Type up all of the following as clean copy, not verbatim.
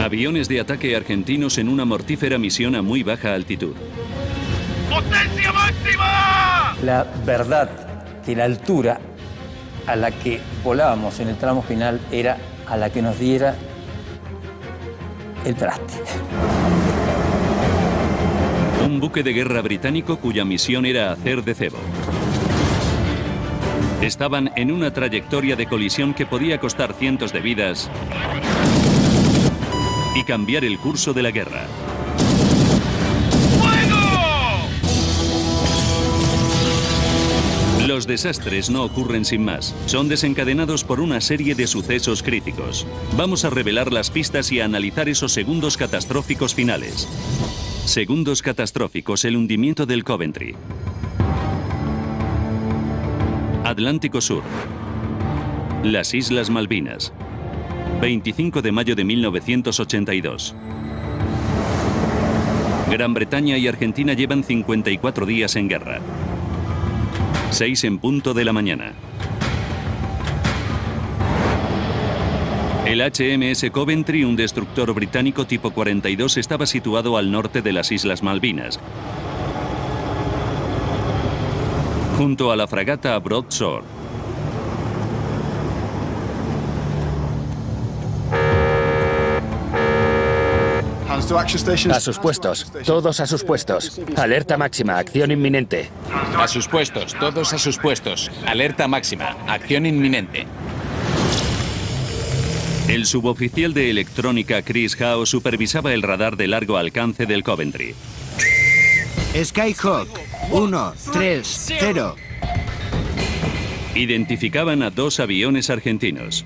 Aviones de ataque argentinos en una mortífera misión a muy baja altitud. ¡Potencia máxima! La verdad que la altura a la que volábamos en el tramo final era a la que nos diera el traste. Un buque de guerra británico cuya misión era hacer de cebo. Estaban en una trayectoria de colisión que podía costar cientos de vidas y cambiar el curso de la guerra. Los desastres no ocurren sin más. Son desencadenados por una serie de sucesos críticos. Vamos a revelar las pistas y a analizar esos segundos catastróficos finales. Segundos catastróficos, el hundimiento del Coventry. Atlántico Sur. Las Islas Malvinas. 25 de mayo de 1982. Gran Bretaña y Argentina llevan 54 días en guerra. 6 en punto de la mañana. El HMS Coventry, un destructor británico tipo 42, estaba situado al norte de las Islas Malvinas, junto a la fragata Broadsword. A sus puestos, todos a sus puestos. Alerta máxima, acción inminente. A sus puestos, todos a sus puestos. Alerta máxima, acción inminente. El suboficial de electrónica Chris Howe supervisaba el radar de largo alcance del Coventry. Skyhawk, 130. Identificaban a 2 aviones argentinos.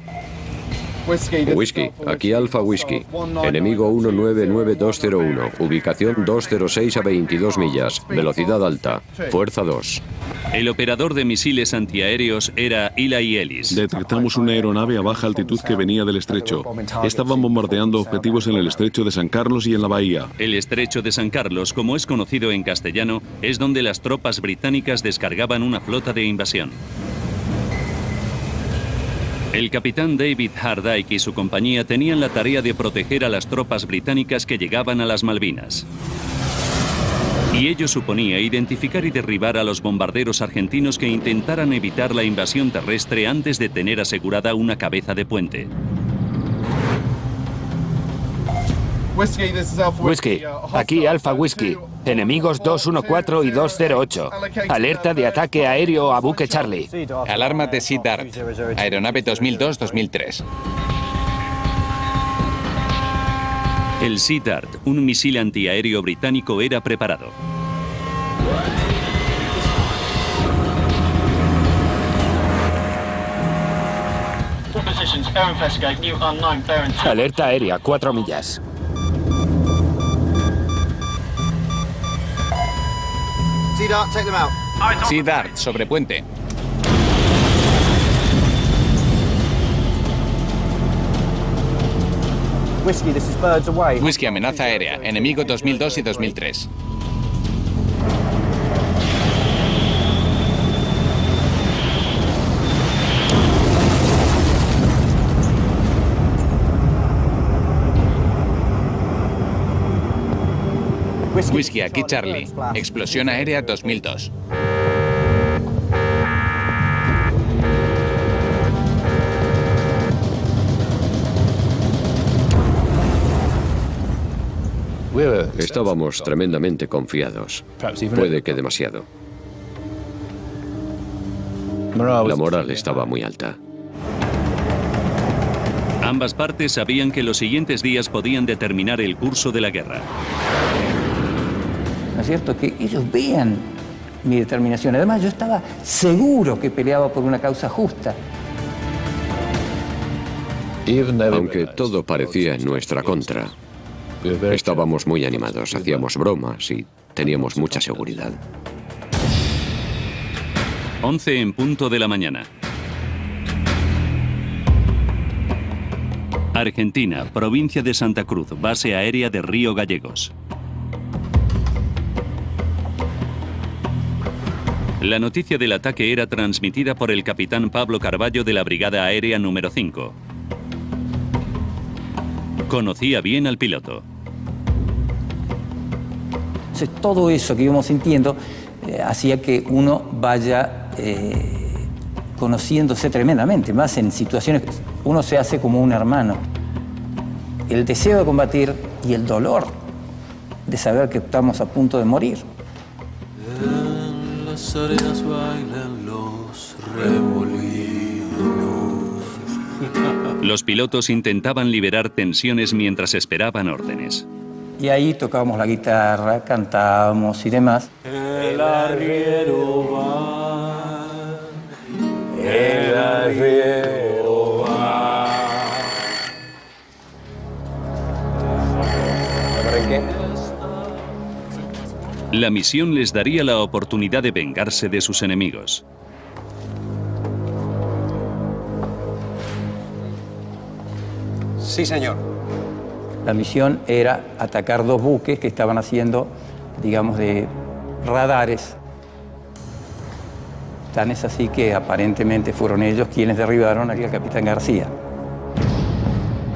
Whisky, aquí Alfa Whisky. Enemigo 199201, ubicación 206 a 22 millas, velocidad alta, fuerza 2. El operador de misiles antiaéreos era Eli Ellis. Detectamos una aeronave a baja altitud que venía del estrecho. Estaban bombardeando objetivos en el estrecho de San Carlos y en la bahía. El estrecho de San Carlos, como es conocido en castellano, es donde las tropas británicas descargaban una flota de invasión. El capitán David Hardike y su compañía tenían la tarea de proteger a las tropas británicas que llegaban a las Malvinas. Y ello suponía identificar y derribar a los bombarderos argentinos que intentaran evitar la invasión terrestre antes de tener asegurada una cabeza de puente. Whisky, aquí Alfa Whisky. Enemigos 214 y 208. Alerta de ataque aéreo a buque Charlie. Alarma de Sea Dart. Aeronave 2002-2003. El Sea Dart, un misil antiaéreo británico, era preparado. Alerta aérea, 4 millas. Sea Dart, sobre puente. Whisky, amenaza aérea. Enemigo 2002 y 2003. Whisky, aquí Charlie. Explosión aérea 2002. Estábamos tremendamente confiados. Puede que demasiado. La moral estaba muy alta. Ambas partes sabían que los siguientes días podían determinar el curso de la guerra. ¿No es cierto? Que ellos vean mi determinación. Además, yo estaba seguro que peleaba por una causa justa. Aunque todo parecía en nuestra contra, estábamos muy animados, hacíamos bromas y teníamos mucha seguridad. 11 en punto de la mañana. Argentina, provincia de Santa Cruz, base aérea de Río Gallegos. La noticia del ataque era transmitida por el capitán Pablo Carballo de la Brigada Aérea número 5. Conocía bien al piloto. Entonces, todo eso que íbamos sintiendo hacía que uno vaya conociéndose tremendamente, más en situaciones que uno se hace como un hermano. El deseo de combatir y el dolor de saber que estamos a punto de morir. En las arenas bailan los remolinos. Los pilotos intentaban liberar tensiones mientras esperaban órdenes. Y ahí tocábamos la guitarra, cantábamos y demás. El arriero va, el arriero va. La misión les daría la oportunidad de vengarse de sus enemigos. Sí, señor. La misión era atacar 2 buques que estaban haciendo, digamos, de radares. Tan es así que aparentemente fueron ellos quienes derribaron al capitán García.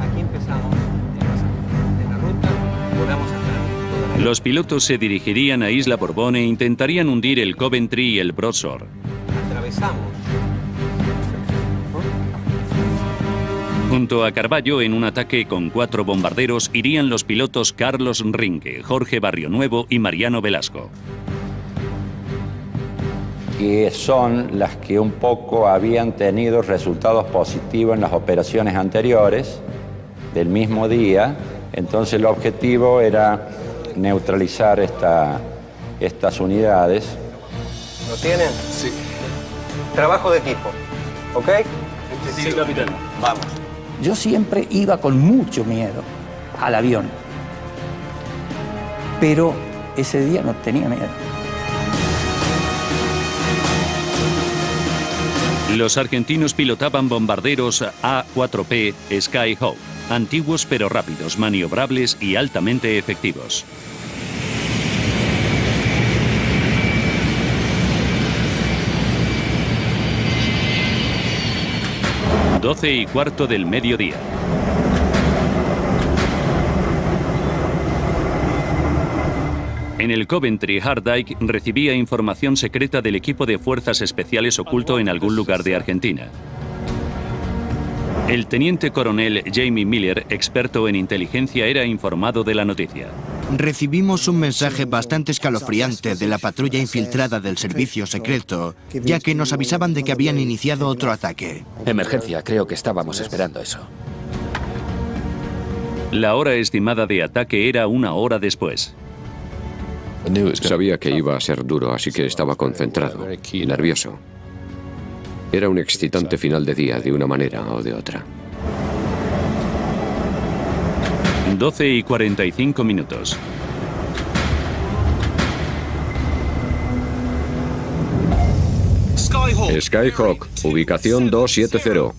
Aquí empezamos. En la ruta volvamos a estar. Los pilotos se dirigirían a Isla Borbón e intentarían hundir el Coventry y el Broadsword. Atravesamos. Junto a Carballo, en un ataque con 4 bombarderos, irían los pilotos Carlos Rinque, Jorge Barrionuevo y Mariano Velasco. Que son las que un poco habían tenido resultados positivos en las operaciones anteriores del mismo día. Entonces el objetivo era neutralizar estas unidades. ¿Lo tienen? Sí. Trabajo de equipo, ¿ok? Sí, capitán. Vamos. Yo siempre iba con mucho miedo al avión, pero ese día no tenía miedo. Los argentinos pilotaban bombarderos A-4P Skyhawk, antiguos pero rápidos, maniobrables y altamente efectivos. Doce y cuarto del mediodía. En el Coventry, Hardike recibía información secreta del equipo de fuerzas especiales oculto en algún lugar de Argentina. El teniente coronel Jamie Miller, experto en inteligencia, era informado de la noticia. Recibimos un mensaje bastante escalofriante de la patrulla infiltrada del servicio secreto, ya que nos avisaban de que habían iniciado otro ataque. Emergencia, creo que estábamos esperando eso. La hora estimada de ataque era 1 hora después. Sabía que iba a ser duro, así que estaba concentrado y nervioso. Era un excitante final de día, de una manera o de otra. 12 y 45 minutos. Skyhawk, ubicación 270.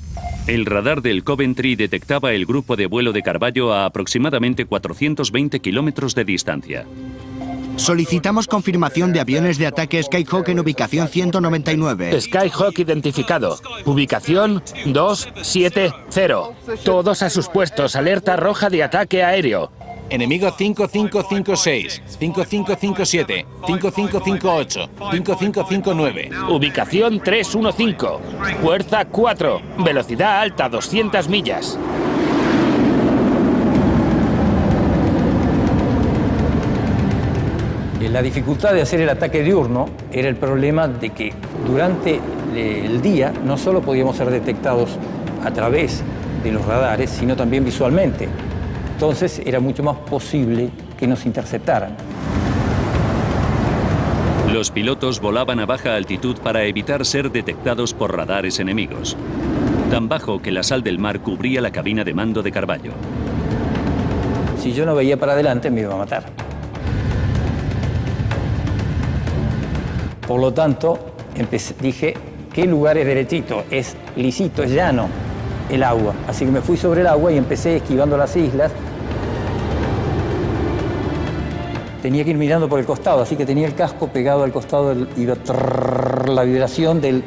El radar del Coventry detectaba el grupo de vuelo de Carballo a aproximadamente 420 kilómetros de distancia. Solicitamos confirmación de aviones de ataque Skyhawk en ubicación 199. Skyhawk identificado. Ubicación 270. Todos a sus puestos. Alerta roja de ataque aéreo. Enemigo 5556, 5557, 5558, 5559. Ubicación 315. Fuerza 4. Velocidad alta 200 millas. La dificultad de hacer el ataque diurno era el problema de que durante el día no solo podíamos ser detectados a través de los radares, sino también visualmente. Entonces era mucho más posible que nos interceptaran. Los pilotos volaban a baja altitud para evitar ser detectados por radares enemigos. Tan bajo que la sal del mar cubría la cabina de mando de Carballo. Si yo no veía para adelante, me iba a matar. Por lo tanto, dije, ¿qué lugar es derechito? Es lisito, es llano el agua. Así que me fui sobre el agua y empecé esquivando las islas. Tenía que ir mirando por el costado, así que tenía el casco pegado al costado, iba la vibración del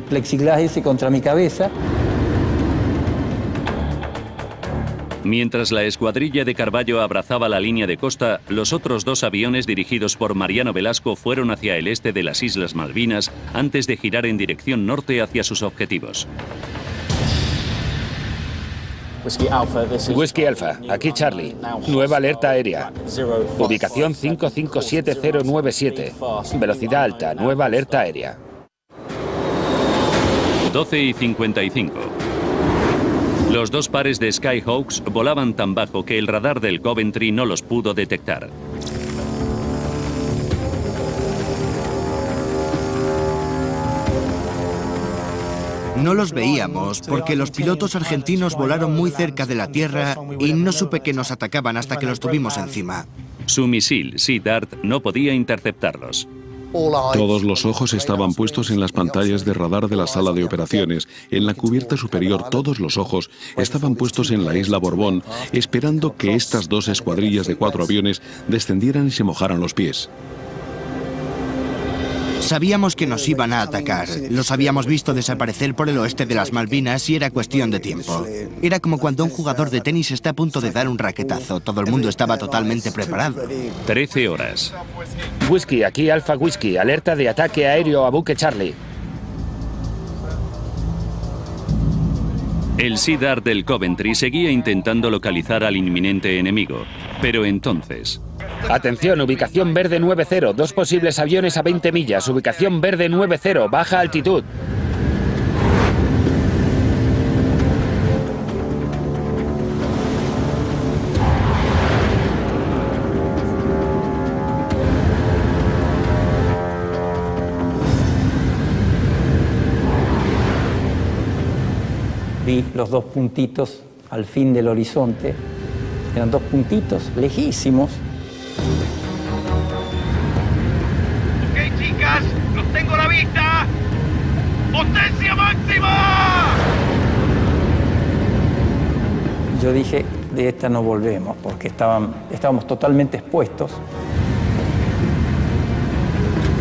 plexiglas ese contra mi cabeza. Mientras la escuadrilla de Carvalho abrazaba la línea de costa, los otros dos aviones dirigidos por Mariano Velasco fueron hacia el este de las Islas Malvinas antes de girar en dirección norte hacia sus objetivos. Whisky Alpha, aquí Charlie. Nueva alerta aérea. Ubicación 557097. Velocidad alta, nueva alerta aérea. 12:55. Los dos pares de Skyhawks volaban tan bajo que el radar del Coventry no los pudo detectar. No los veíamos porque los pilotos argentinos volaron muy cerca de la Tierra y no supe que nos atacaban hasta que los tuvimos encima. Su misil Sea Dart no podía interceptarlos. Todos los ojos estaban puestos en las pantallas de radar de la sala de operaciones. En la cubierta superior todos los ojos estaban puestos en la isla Borbón, esperando que estas dos escuadrillas de 4 aviones descendieran y se mojaran los pies. Sabíamos que nos iban a atacar. Los habíamos visto desaparecer por el oeste de las Malvinas y era cuestión de tiempo. Era como cuando un jugador de tenis está a punto de dar un raquetazo. Todo el mundo estaba totalmente preparado. 13 horas. Whisky, aquí Alpha Whisky. Alerta de ataque aéreo a buque Charlie. El Sea Dart del Coventry seguía intentando localizar al inminente enemigo. Pero entonces... Atención, ubicación verde 90. Dos posibles aviones a 20 millas. Ubicación verde 90. Baja altitud. Vi los dos puntitos al fin del horizonte. Eran dos puntitos lejísimos. Ok, chicas, los tengo a la vista. ¡Potencia máxima! Yo dije, de esta no volvemos, porque estábamos totalmente expuestos.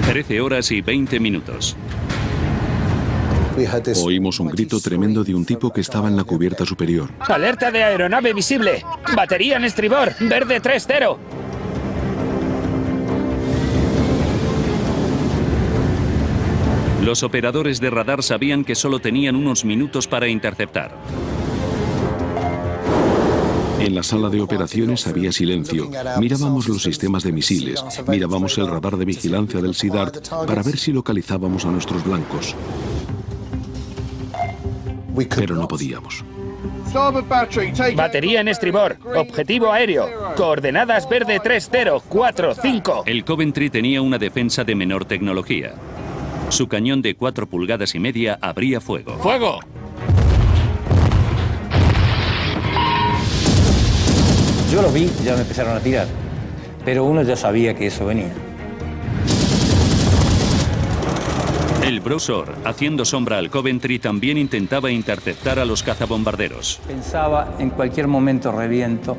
13 horas y 20 minutos. Oímos un grito tremendo de un tipo que estaba en la cubierta superior. Alerta de aeronave visible. Batería en estribor. Verde 30. Los operadores de radar sabían que solo tenían unos minutos para interceptar. En la sala de operaciones había silencio. Mirábamos los sistemas de misiles, mirábamos el radar de vigilancia del Sea Dart para ver si localizábamos a nuestros blancos. Pero no podíamos. Batería en estribor. Objetivo aéreo. Coordenadas verde 3045. El Coventry tenía una defensa de menor tecnología. Su cañón de 4,5 pulgadas abría fuego. ¡Fuego! Yo los vi, ya me empezaron a tirar. Pero uno ya sabía que eso venía. El Browser, haciendo sombra al Coventry, también intentaba interceptar a los cazabombarderos. Pensaba, en cualquier momento reviento.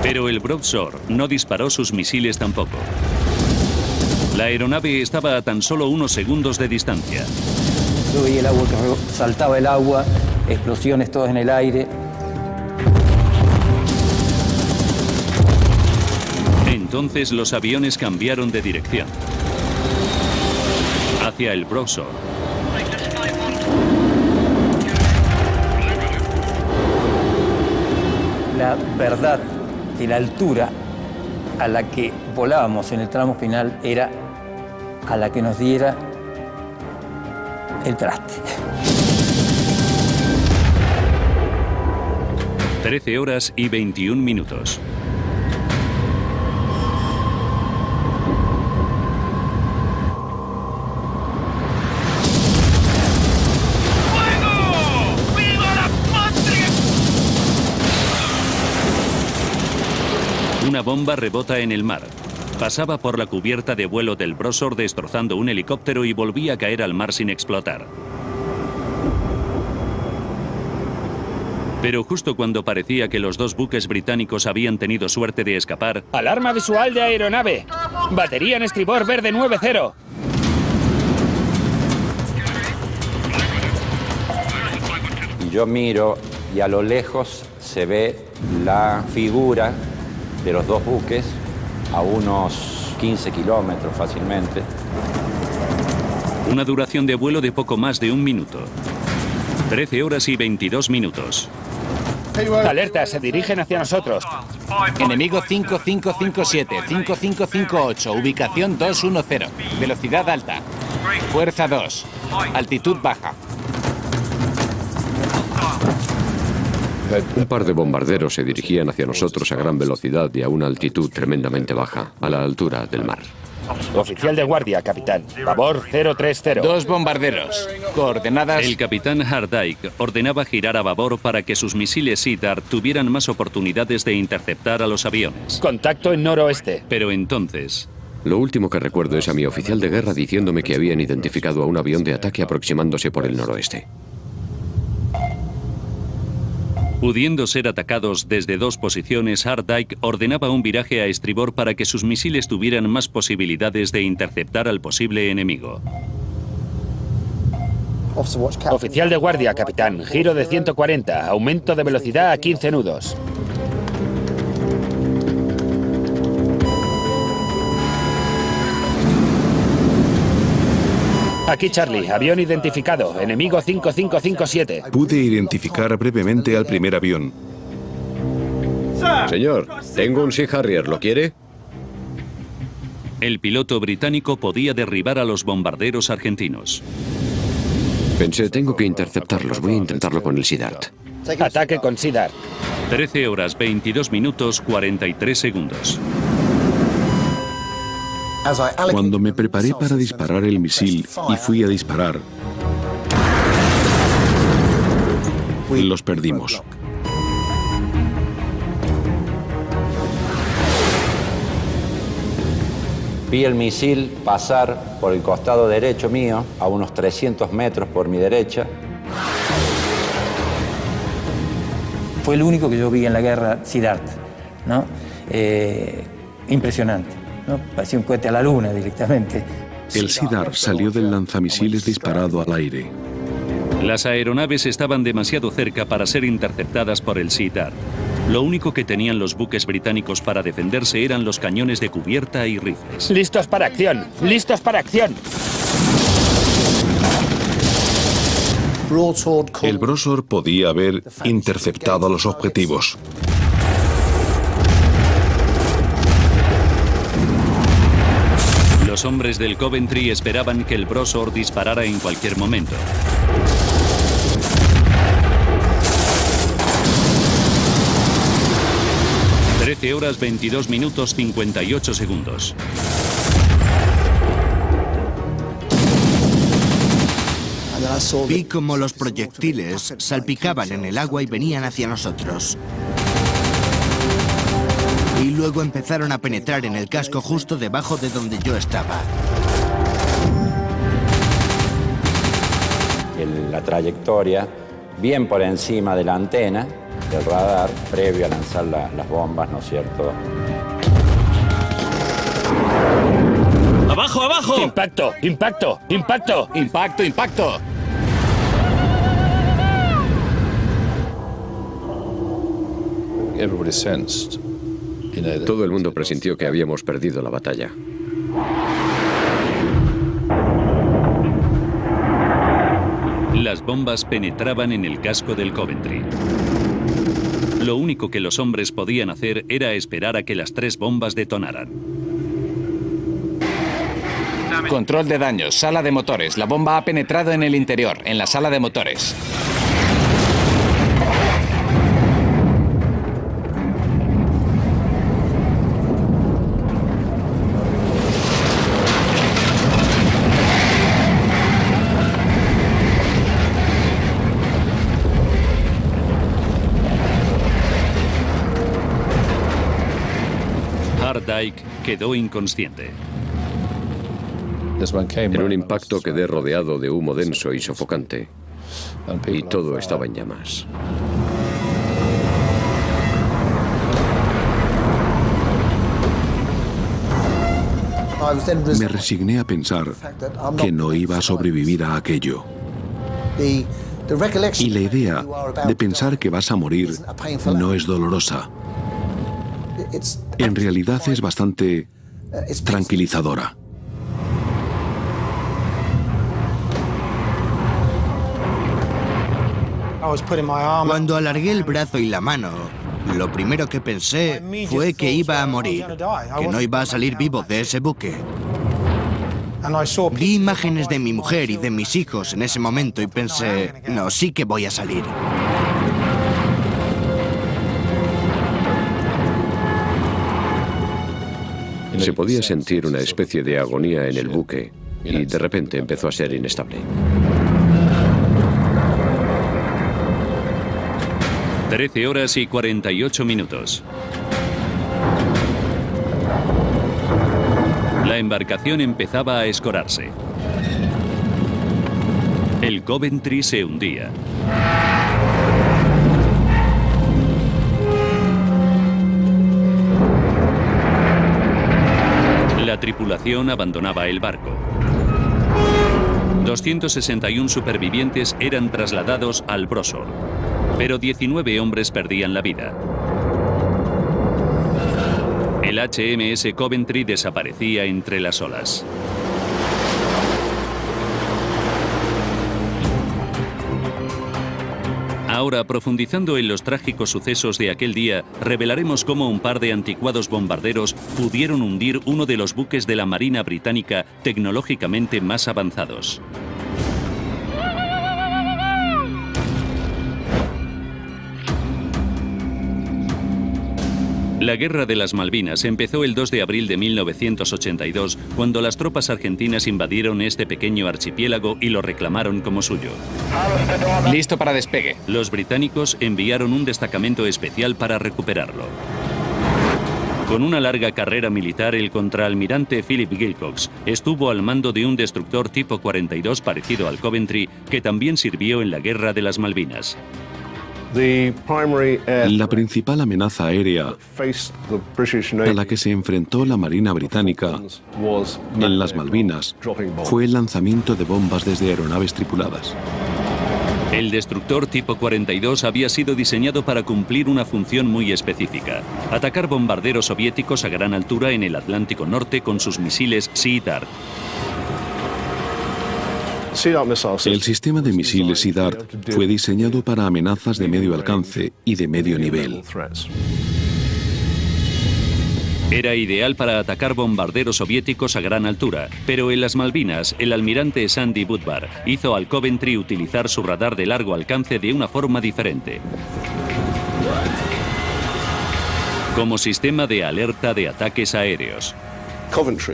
Pero el Browser no disparó sus misiles tampoco. La aeronave estaba a tan solo unos segundos de distancia. Yo veía el agua que saltaba el agua, explosiones todas en el aire. Entonces los aviones cambiaron de dirección. Hacia el Browser. La verdad que la altura a la que volábamos en el tramo final era a la que nos diera el traste. 13 horas y 21 minutos. Una bomba rebota en el mar. Pasaba por la cubierta de vuelo del Browser destrozando un helicóptero y volvía a caer al mar sin explotar. Pero justo cuando parecía que los dos buques británicos habían tenido suerte de escapar... Alarma visual de aeronave. Batería en estribor verde 90. Y yo miro y a lo lejos se ve la figura de los dos buques a unos 15 kilómetros fácilmente. Una duración de vuelo de poco más de 1 minuto. 13 horas y 22 minutos. Alerta, se dirigen hacia nosotros. Enemigo 5557, 5558, ubicación 210, velocidad alta, fuerza 2, altitud baja. Un par de bombarderos se dirigían hacia nosotros a gran velocidad y a una altitud tremendamente baja, a la altura del mar. Oficial de guardia, capitán. Babor 030. 2 bombarderos. Coordenadas. El capitán Hardike ordenaba girar a babor para que sus misiles SEA-Dart tuvieran más oportunidades de interceptar a los aviones. Contacto en noroeste. Pero entonces... Lo último que recuerdo es a mi oficial de guerra diciéndome que habían identificado a un avión de ataque aproximándose por el noroeste. Pudiendo ser atacados desde 2 posiciones, Hardike ordenaba un viraje a estribor para que sus misiles tuvieran más posibilidades de interceptar al posible enemigo. Oficial de guardia, capitán. Giro de 140. Aumento de velocidad a 15 nudos. Aquí Charlie, avión identificado, enemigo 5557. Pude identificar brevemente al primer avión. Señor, tengo un Sea Harrier, ¿lo quiere? El piloto británico podía derribar a los bombarderos argentinos. Pensé, tengo que interceptarlos, voy a intentarlo con el SEA-Dart. Ataque con SEA-Dart. 13 horas, 22 minutos, 43 segundos. Cuando me preparé para disparar el misil y fui a disparar, los perdimos. Vi el misil pasar por el costado derecho mío, a unos 300 metros por mi derecha. Fue el único que yo vi en la guerra SEA-Dart, ¿no? Impresionante, ¿no? Parecía un cohete a la luna directamente. El SEA-Dart salió del lanzamisiles disparado al aire. Las aeronaves estaban demasiado cerca para ser interceptadas por el SEA-Dart. Lo único que tenían los buques británicos para defenderse eran los cañones de cubierta y rifles. ¡Listos para acción! ¡Listos para acción! El Broadsword podía haber interceptado a los objetivos. Los hombres del Coventry esperaban que el Broadsword disparara en cualquier momento. Horas 22 minutos 58 segundos. Vi como los proyectiles salpicaban en el agua y venían hacia nosotros. Y luego empezaron a penetrar en el casco justo debajo de donde yo estaba. La trayectoria bien por encima de la antena del radar, previo a lanzar las bombas, ¿no es cierto? ¡Abajo, abajo! ¡Impacto! ¡Impacto! ¡Impacto! ¡Impacto, impacto! Todo el mundo presintió que habíamos perdido la batalla. Las bombas penetraban en el casco del Coventry. Lo único que los hombres podían hacer era esperar a que las 3 bombas detonaran. Control de daños, sala de motores. La bomba ha penetrado en el interior, en la sala de motores. Hardike quedó inconsciente. En un impacto quedé rodeado de humo denso y sofocante, y todo estaba en llamas. Me resigné a pensar que no iba a sobrevivir a aquello. Y la idea de pensar que vas a morir no es dolorosa. En realidad es bastante tranquilizadora. Cuando alargué el brazo y la mano, lo primero que pensé fue que iba a morir, que no iba a salir vivo de ese buque. Vi imágenes de mi mujer y de mis hijos en ese momento y pensé, no, sí que voy a salir. Se podía sentir una especie de agonía en el buque y de repente empezó a ser inestable. 13 horas y 48 minutos. La embarcación empezaba a escorarse. El Coventry se hundía. La tripulación abandonaba el barco. 261 supervivientes eran trasladados al Brosor, pero 19 hombres perdían la vida. El HMS Coventry desaparecía entre las olas. Ahora, profundizando en los trágicos sucesos de aquel día, revelaremos cómo un par de anticuados bombarderos pudieron hundir uno de los buques de la Marina Británica tecnológicamente más avanzados. La Guerra de las Malvinas empezó el 2 de abril de 1982, cuando las tropas argentinas invadieron este pequeño archipiélago y lo reclamaron como suyo. Listo para despegue. Los británicos enviaron un destacamento especial para recuperarlo. Con una larga carrera militar, el contraalmirante Philip Wilcox estuvo al mando de un destructor tipo 42 parecido al Coventry, que también sirvió en la Guerra de las Malvinas. La principal amenaza aérea a la que se enfrentó la Marina Británica en las Malvinas fue el lanzamiento de bombas desde aeronaves tripuladas. El destructor tipo 42 había sido diseñado para cumplir una función muy específica: atacar bombarderos soviéticos a gran altura en el Atlántico Norte con sus misiles Sea Dart. El sistema de misiles Sea Dart fue diseñado para amenazas de medio alcance y de medio nivel. Era ideal para atacar bombarderos soviéticos a gran altura, pero en las Malvinas, el almirante Sandy Budvar hizo al Coventry utilizar su radar de largo alcance de una forma diferente. Como sistema de alerta de ataques aéreos.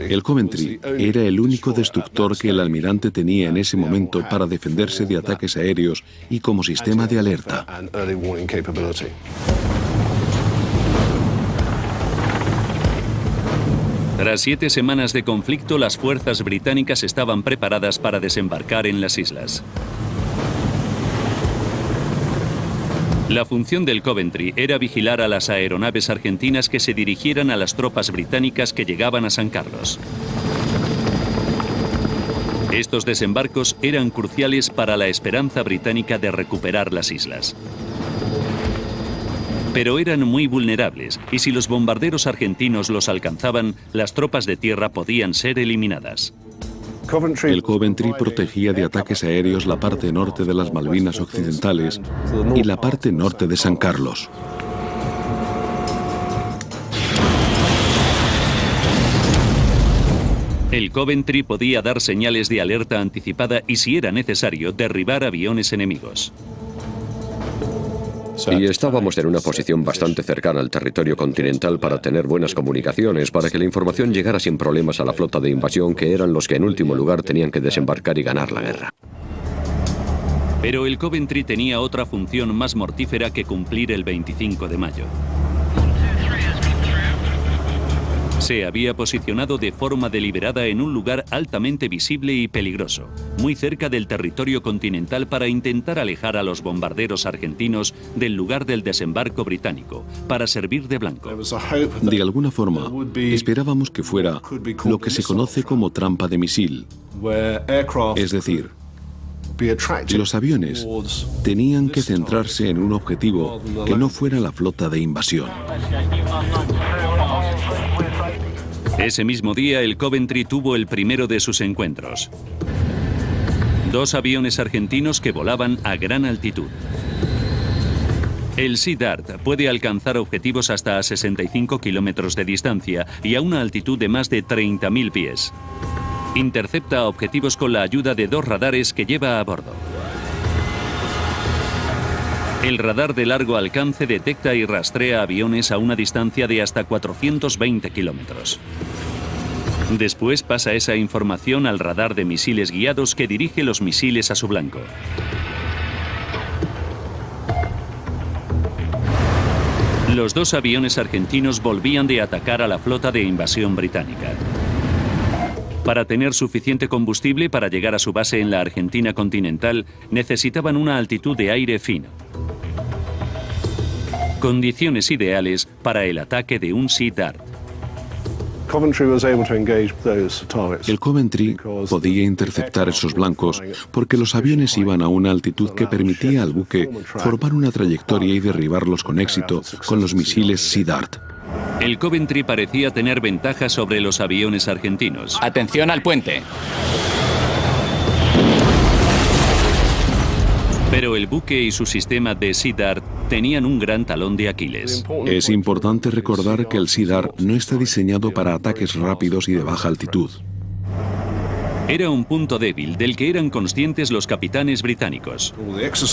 El Coventry era el único destructor que el almirante tenía en ese momento para defenderse de ataques aéreos y como sistema de alerta. Tras 7 semanas de conflicto, las fuerzas británicas estaban preparadas para desembarcar en las islas. La función del Coventry era vigilar a las aeronaves argentinas que se dirigieran a las tropas británicas que llegaban a San Carlos. Estos desembarcos eran cruciales para la esperanza británica de recuperar las islas. Pero eran muy vulnerables, y si los bombarderos argentinos los alcanzaban, las tropas de tierra podían ser eliminadas. El Coventry protegía de ataques aéreos la parte norte de las Malvinas Occidentales y la parte norte de San Carlos. El Coventry podía dar señales de alerta anticipada y, si era necesario, derribar aviones enemigos. Y estábamos en una posición bastante cercana al territorio continental para tener buenas comunicaciones, para que la información llegara sin problemas a la flota de invasión, que eran los que en último lugar tenían que desembarcar y ganar la guerra. Pero el Coventry tenía otra función más mortífera que cumplir el 25 de mayo. Se había posicionado de forma deliberada en un lugar altamente visible y peligroso, muy cerca del territorio continental, para intentar alejar a los bombarderos argentinos del lugar del desembarco británico, para servir de blanco. De alguna forma, esperábamos que fuera lo que se conoce como trampa de misil. Es decir, Los aviones tenían que centrarse en un objetivo que no fuera la flota de invasión. Ese mismo día, el Coventry tuvo el primero de sus encuentros. 2 aviones argentinos que volaban a gran altitud. El Sea Dart puede alcanzar objetivos hasta a 65 kilómetros de distancia y a una altitud de más de 30.000 pies. Intercepta objetivos con la ayuda de 2 radares que lleva a bordo. El radar de largo alcance detecta y rastrea aviones a una distancia de hasta 420 kilómetros. Después pasa esa información al radar de misiles guiados que dirige los misiles a su blanco. Los 2 aviones argentinos volvían de atacar a la flota de invasión británica. Para tener suficiente combustible para llegar a su base en la Argentina continental, necesitaban una altitud de aire fino. Condiciones ideales para el ataque de un Sea Dart. El Coventry podía interceptar esos blancos porque los aviones iban a una altitud que permitía al buque formar una trayectoria y derribarlos con éxito con los misiles Sea Dart. El Coventry parecía tener ventaja sobre los aviones argentinos. ¡Atención al puente! Pero el buque y su sistema de Sea Dart tenían un gran talón de Aquiles. Es importante recordar que el Sea Dart no está diseñado para ataques rápidos y de baja altitud. Era un punto débil del que eran conscientes los capitanes británicos.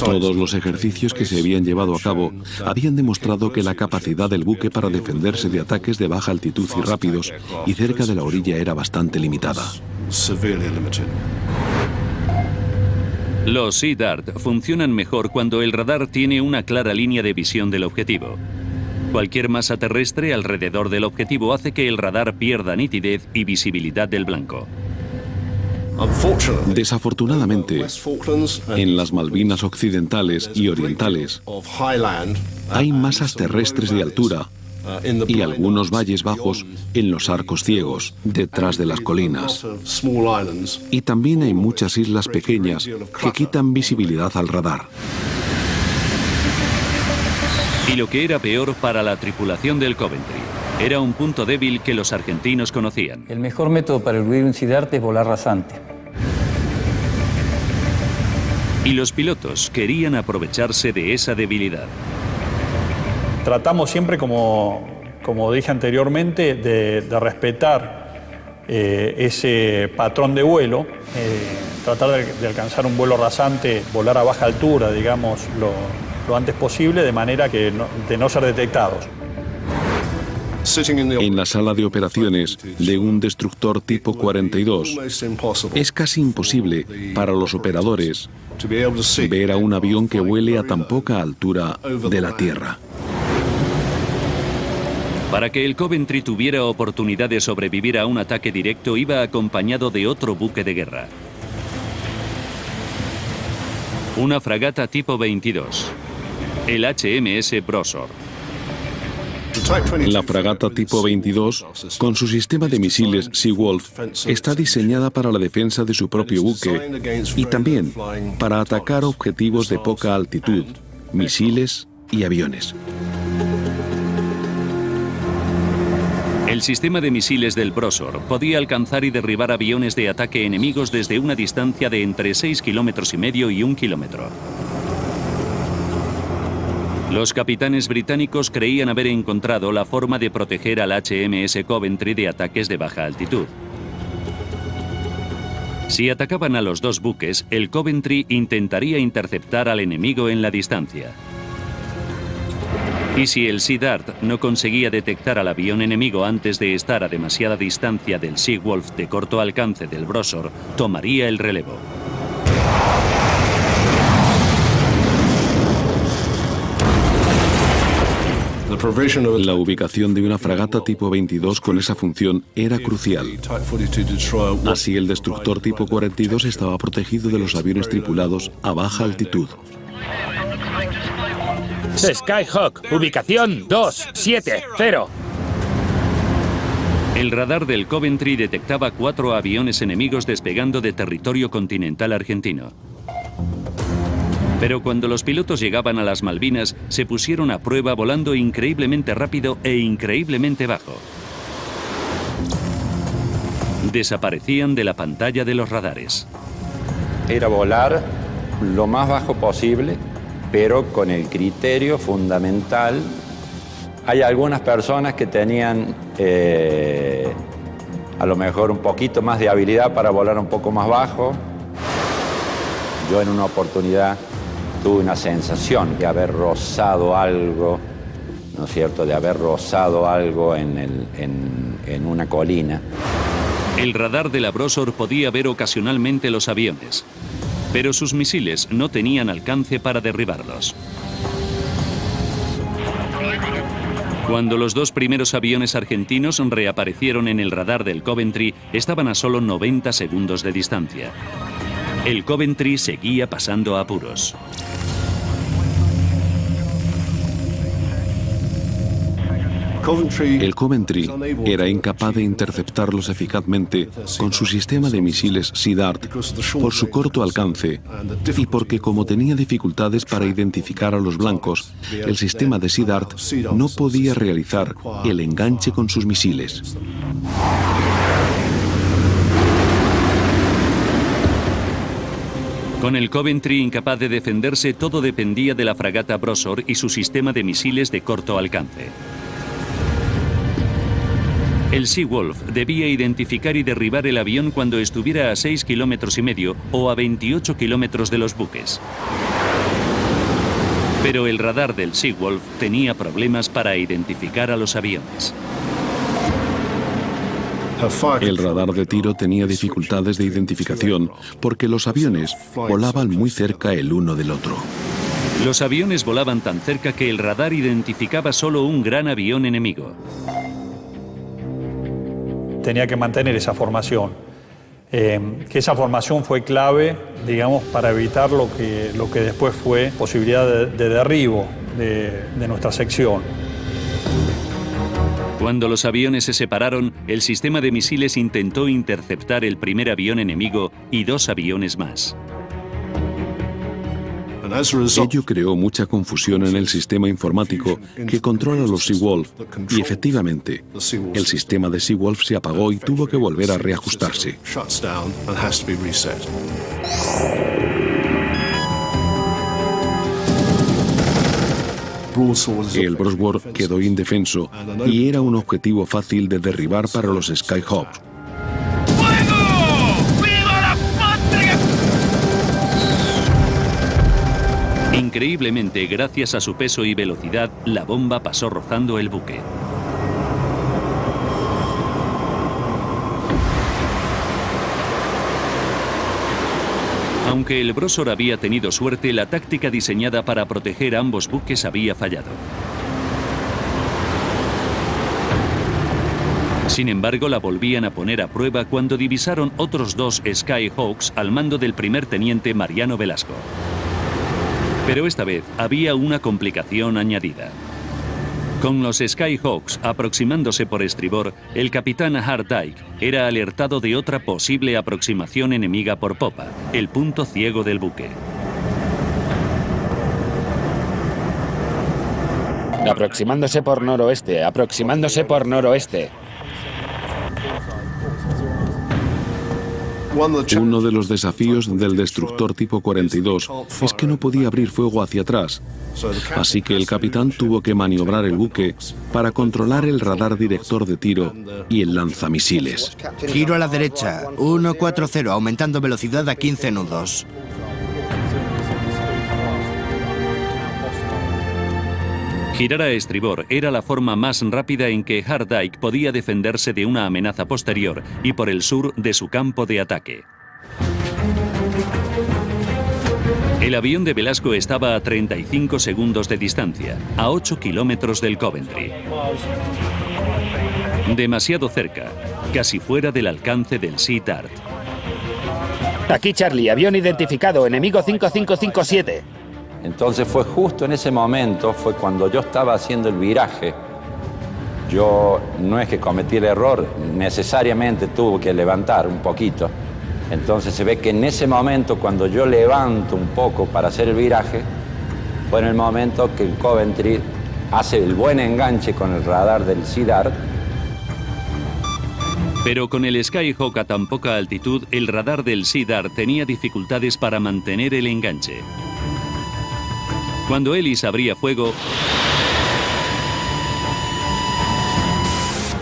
Todos los ejercicios que se habían llevado a cabo habían demostrado que la capacidad del buque para defenderse de ataques de baja altitud y rápidos y cerca de la orilla era bastante limitada. Los Sea Dart funcionan mejor cuando el radar tiene una clara línea de visión del objetivo. Cualquier masa terrestre alrededor del objetivo hace que el radar pierda nitidez y visibilidad del blanco. Desafortunadamente, en las Malvinas occidentales y orientales hay masas terrestres de altura y algunos valles bajos en los arcos ciegos, detrás de las colinas. Y también hay muchas islas pequeñas que quitan visibilidad al radar. Y lo que era peor para la tripulación del Coventry, era un punto débil que los argentinos conocían. El mejor método para eludir un Sea Dart es volar rasante. Y los pilotos querían aprovecharse de esa debilidad. Tratamos siempre, como dije anteriormente, de respetar ese patrón de vuelo, tratar de alcanzar un vuelo rasante, volar a baja altura, digamos, lo antes posible, de manera que de no ser detectados. En la sala de operaciones de un destructor tipo 42, es casi imposible para los operadores ver a un avión que vuele a tan poca altura de la Tierra. Para que el Coventry tuviera oportunidad de sobrevivir a un ataque directo, iba acompañado de otro buque de guerra. Una fragata tipo 22, el HMS Brosor. La fragata tipo 22, con su sistema de misiles Seawolf, está diseñada para la defensa de su propio buque y también para atacar objetivos de poca altitud, misiles y aviones. El sistema de misiles del Brosor podía alcanzar y derribar aviones de ataque enemigos desde una distancia de entre 6,5 kilómetros y 1 kilómetro. Los capitanes británicos creían haber encontrado la forma de proteger al HMS Coventry de ataques de baja altitud. Si atacaban a los 2 buques, el Coventry intentaría interceptar al enemigo en la distancia. Y si el Sea Dart no conseguía detectar al avión enemigo antes de estar a demasiada distancia del Seawolf de corto alcance del Brosor, tomaría el relevo. La ubicación de una fragata tipo 22 con esa función era crucial. Así, el destructor tipo 42 estaba protegido de los aviones tripulados a baja altitud. Skyhawk, ubicación 270. El radar del Coventry detectaba 4 aviones enemigos despegando de territorio continental argentino. Pero cuando los pilotos llegaban a las Malvinas, se pusieron a prueba volando increíblemente rápido e increíblemente bajo. Desaparecían de la pantalla de los radares. Era volar lo más bajo posible, pero con el criterio fundamental. Hay algunas personas que tenían a lo mejor un poquito más de habilidad para volar un poco más bajo. Yo en una oportunidad tuve una sensación de haber rozado algo, ¿no es cierto?, de haber rozado algo en una colina. El radar de la Brosor podía ver ocasionalmente los aviones, pero sus misiles no tenían alcance para derribarlos. Cuando los dos primeros aviones argentinos reaparecieron en el radar del Coventry, estaban a solo 90 segundos de distancia. El Coventry seguía pasando apuros. El Coventry era incapaz de interceptarlos eficazmente con su sistema de misiles Sea Dart por su corto alcance y porque, como tenía dificultades para identificar a los blancos, el sistema de Sea Dart no podía realizar el enganche con sus misiles. Con el Coventry incapaz de defenderse, todo dependía de la fragata Brosor y su sistema de misiles de corto alcance. El Seawolf debía identificar y derribar el avión cuando estuviera a 6,5 kilómetros o a 28 kilómetros de los buques. Pero el radar del Seawolf tenía problemas para identificar a los aviones. El radar de tiro tenía dificultades de identificación porque los aviones volaban muy cerca el uno del otro. Los aviones volaban tan cerca que el radar identificaba solo un gran avión enemigo. Tenía que mantener esa formación. Que esa formación fue clave, digamos, para evitar lo que después fue posibilidad de derribo de nuestra sección. Cuando los aviones se separaron, el sistema de misiles intentó interceptar el primer avión enemigo y 2 aviones más. Ello creó mucha confusión en el sistema informático que controla los Seawolf y, efectivamente, el sistema de Seawolf se apagó y tuvo que volver a reajustarse. El Brosworth quedó indefenso y era un objetivo fácil de derribar para los Skyhawks. Increíblemente, gracias a su peso y velocidad, la bomba pasó rozando el buque. Aunque el Brosor había tenido suerte, la táctica diseñada para proteger a ambos buques había fallado. Sin embargo, la volvían a poner a prueba cuando divisaron otros 2 Skyhawks al mando del primer teniente Mariano Velasco. Pero esta vez había una complicación añadida. Con los Skyhawks aproximándose por estribor, el capitán Hart Dyke era alertado de otra posible aproximación enemiga por popa, el punto ciego del buque. Aproximándose por noroeste, aproximándose por noroeste. Uno de los desafíos del destructor tipo 42 es que no podía abrir fuego hacia atrás, así que el capitán tuvo que maniobrar el buque para controlar el radar director de tiro y el lanzamisiles. Giro a la derecha, 140, aumentando velocidad a 15 nudos. Girar a estribor era la forma más rápida en que Hart Dyke podía defenderse de una amenaza posterior y por el sur de su campo de ataque. El avión de Velasco estaba a 35 segundos de distancia, a 8 kilómetros del Coventry. Demasiado cerca, casi fuera del alcance del Sea Dart. Aquí Charlie, avión identificado, enemigo 5557. Entonces fue justo en ese momento, fue cuando yo estaba haciendo el viraje. Yo no es que cometí el error, necesariamente tuve que levantar un poquito. Entonces se ve que en ese momento, cuando yo levanto un poco para hacer el viraje, fue en el momento que el Coventry hace el buen enganche con el radar del Sea Dart. Pero con el Skyhawk a tan poca altitud, el radar del Sea Dart tenía dificultades para mantener el enganche. Cuando Ellis abría fuego,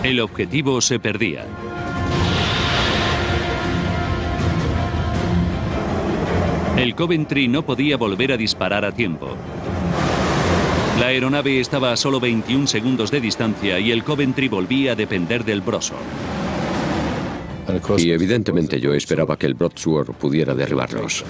el objetivo se perdía. El Coventry no podía volver a disparar a tiempo. La aeronave estaba a solo 21 segundos de distancia y el Coventry volvía a depender del Broadsword. Y evidentemente yo esperaba que el Broadsword pudiera derribarlos.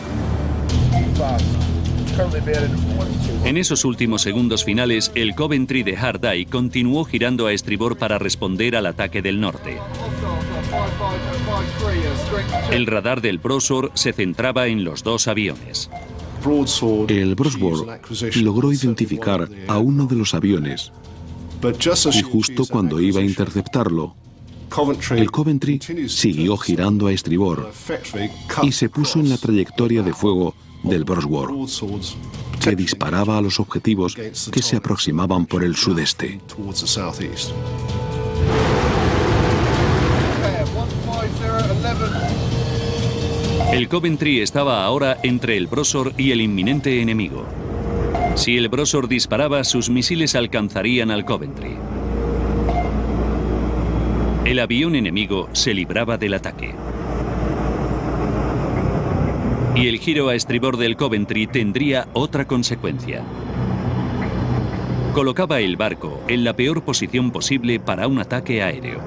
En esos últimos segundos finales, el Coventry de Hard-Eye continuó girando a estribor para responder al ataque del norte. El radar del Broadsword se centraba en los dos aviones. El Broadsword logró identificar a uno de los aviones y justo cuando iba a interceptarlo, el Coventry siguió girando a estribor y se puso en la trayectoria de fuego del Broadsword, que disparaba a los objetivos que se aproximaban por el sudeste. El Coventry estaba ahora entre el Broadsword y el inminente enemigo. Si el Broadsword disparaba, sus misiles alcanzarían al Coventry. El avión enemigo se libraba del ataque. Y el giro a estribor del Coventry tendría otra consecuencia. Colocaba el barco en la peor posición posible para un ataque aéreo.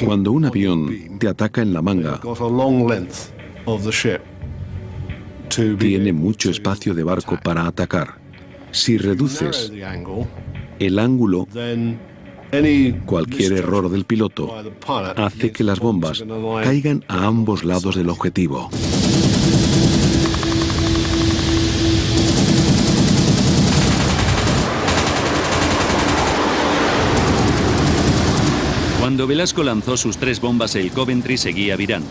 Cuando un avión te ataca en la manga, tiene mucho espacio de barco para atacar. Si reduces el ángulo, cualquier error del piloto hace que las bombas caigan a ambos lados del objetivo. Cuando Velasco lanzó sus 3 bombas, el Coventry seguía virando.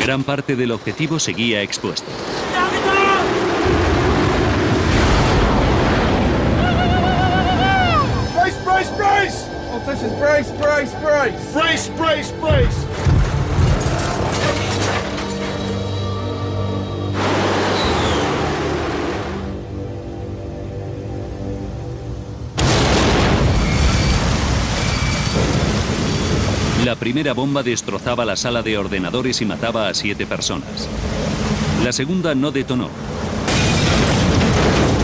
Gran parte del objetivo seguía expuesto. Brace, brace! Politicians, brace, brace, brace! Brace, brace, brace! La primera bomba destrozaba la sala de ordenadores y mataba a 7 personas. La segunda no detonó.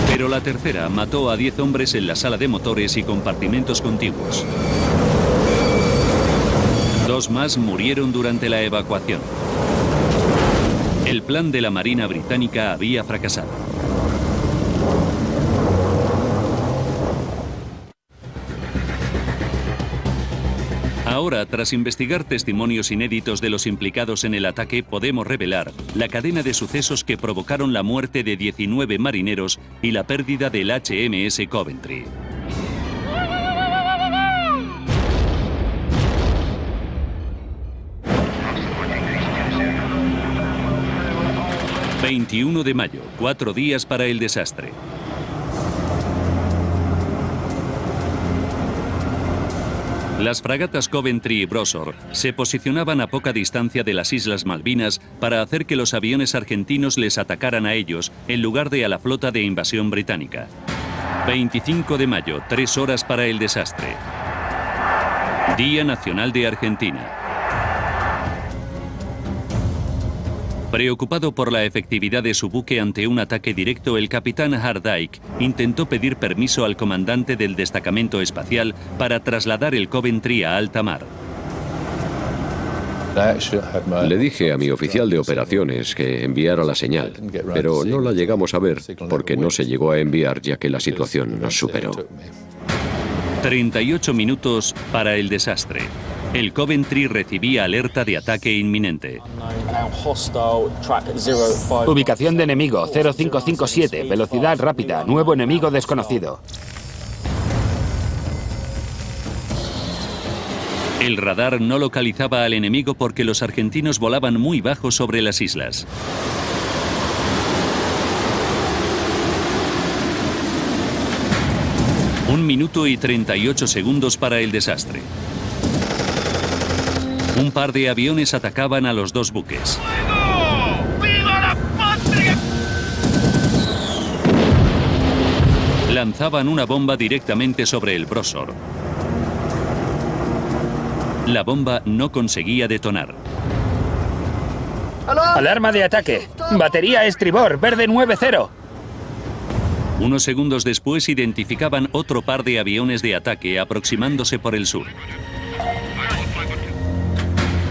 Pero la tercera mató a 10 hombres en la sala de motores y compartimentos contiguos. 2 más murieron durante la evacuación. El plan de la Marina británica había fracasado. Ahora, tras investigar testimonios inéditos de los implicados en el ataque, podemos revelar la cadena de sucesos que provocaron la muerte de 19 marineros y la pérdida del HMS Coventry. ...21 de mayo, 4 días para el desastre. Las fragatas Coventry y Broadsword se posicionaban a poca distancia de las Islas Malvinas para hacer que los aviones argentinos les atacaran a ellos en lugar de a la flota de invasión británica. 25 de mayo, 3 horas para el desastre. Día Nacional de Argentina. Preocupado por la efectividad de su buque ante un ataque directo, el capitán Hard-Eye intentó pedir permiso al comandante del destacamento espacial para trasladar el Coventry a alta mar. Le dije a mi oficial de operaciones que enviara la señal, pero no la llegamos a ver porque no se llegó a enviar ya que la situación nos superó. 38 minutos para el desastre. El Coventry recibía alerta de ataque inminente. Ubicación de enemigo 0557, velocidad rápida, nuevo enemigo desconocido. El radar no localizaba al enemigo porque los argentinos volaban muy bajo sobre las islas. Un minuto y 38 segundos para el desastre. Un par de aviones atacaban a los dos buques. ¡Viva la patria! Lanzaban una bomba directamente sobre el Brosor. La bomba no conseguía detonar. Alarma de ataque. Batería a estribor, verde 9-0. Unos segundos después identificaban otro par de aviones de ataque aproximándose por el sur.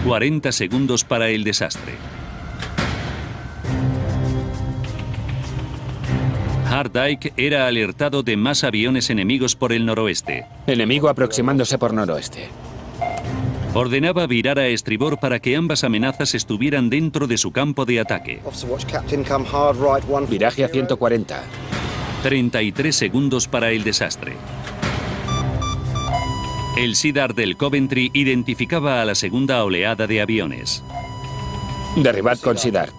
40 segundos para el desastre. Hardike era alertado de más aviones enemigos por el noroeste. Enemigo aproximándose por noroeste. Ordenaba virar a estribor para que ambas amenazas estuvieran dentro de su campo de ataque. Viraje a 140. 33 segundos para el desastre. El SIDAR del Coventry identificaba a la segunda oleada de aviones. Derribad con SIDAR.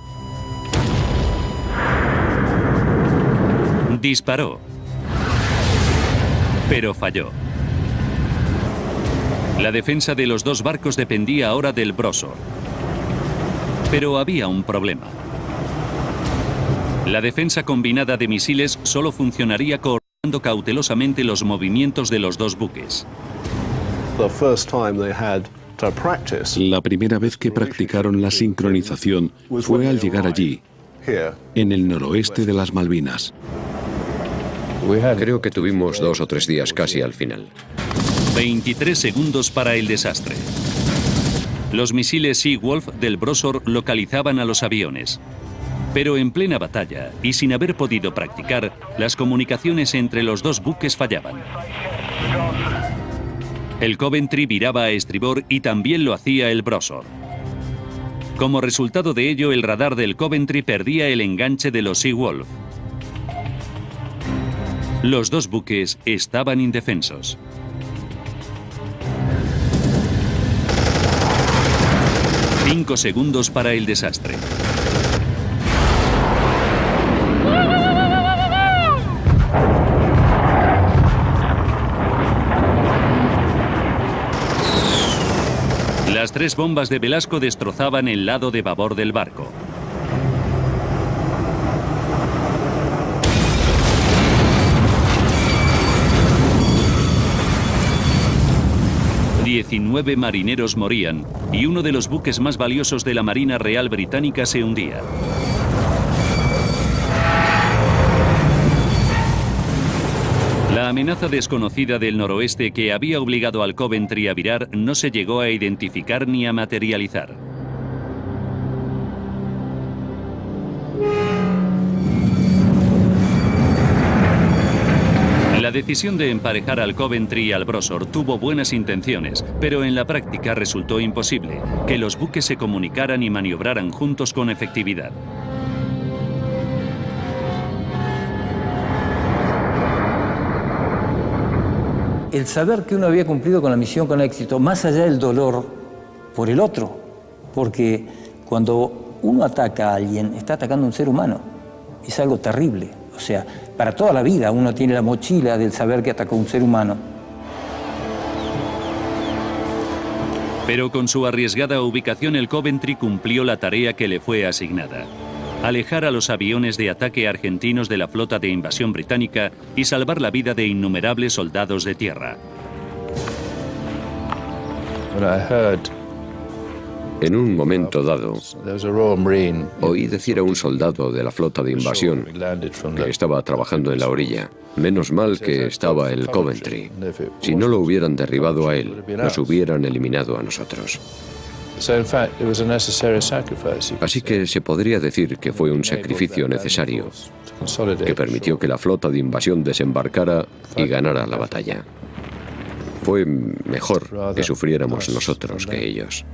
Disparó, pero falló. La defensa de los dos barcos dependía ahora del Brosor. Pero había un problema. La defensa combinada de misiles solo funcionaría coordinando cautelosamente los movimientos de los dos buques. La primera vez que practicaron la sincronización fue al llegar allí, en el noroeste de las Malvinas. Creo que tuvimos 2 o 3 días casi al final. 23 segundos para el desastre. Los misiles Seawolf del Brosor localizaban a los aviones. Pero en plena batalla, y sin haber podido practicar, las comunicaciones entre los dos buques fallaban. El Coventry viraba a estribor y también lo hacía el Brosor. Como resultado de ello, el radar del Coventry perdía el enganche de los Seawolf. Los dos buques estaban indefensos. Cinco segundos para el desastre. Las 3 bombas de Velasco destrozaban el lado de babor del barco. ...19 marineros morían... ...y uno de los buques más valiosos de la Marina Real Británica se hundía. La amenaza desconocida del noroeste que había obligado al Coventry a virar no se llegó a identificar ni a materializar. La decisión de emparejar al Coventry y al Brosor tuvo buenas intenciones, pero en la práctica resultó imposible que los buques se comunicaran y maniobraran juntos con efectividad. El saber que uno había cumplido con la misión con éxito, más allá del dolor por el otro, porque cuando uno ataca a alguien, está atacando a un ser humano. Es algo terrible. O sea, para toda la vida uno tiene la mochila del saber que atacó a un ser humano. Pero con su arriesgada ubicación, el Coventry cumplió la tarea que le fue asignada: alejar a los aviones de ataque argentinos de la flota de invasión británica y salvar la vida de innumerables soldados de tierra. En un momento dado, oí decir a un soldado de la flota de invasión que estaba trabajando en la orilla: menos mal que estaba el Coventry. Si no lo hubieran derribado a él, nos hubieran eliminado a nosotros. Así que se podría decir que fue un sacrificio necesario, que permitió que la flota de invasión desembarcara y ganara la batalla. Fue mejor que sufriéramos nosotros que ellos.